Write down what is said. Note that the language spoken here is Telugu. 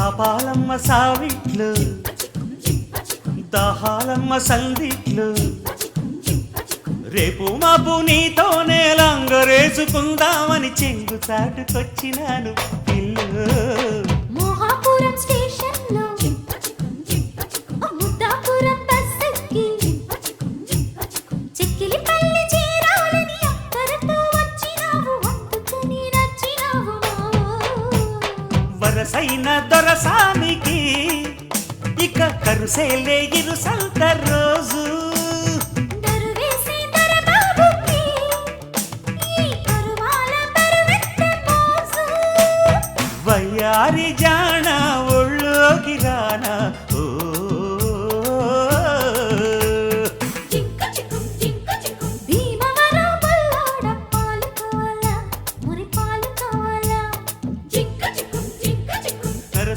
పాపాలమ్మ సావిట్లు దాహాలమ్మ సందిట్లు రేపు మాపు నీతోనే లంగరేసుకుందామని చెంగు చాటుకొచ్చినాను పిల్లు మోహాపురం స్టేషన్ లో ముద్దాపురం బస్ ఎక్కి చిక్కిలిపల్లి చేరాలని అక్కరతో వచ్చినావు అందుకని నచ్చినావు వరసైన దొరసానికి ఇక కరుసేలే ఇరుసంత రోజు దరువేసే దొరబాబుకి ఈ కరువాల బరువెత్త మోజు వయ్యారి జాడ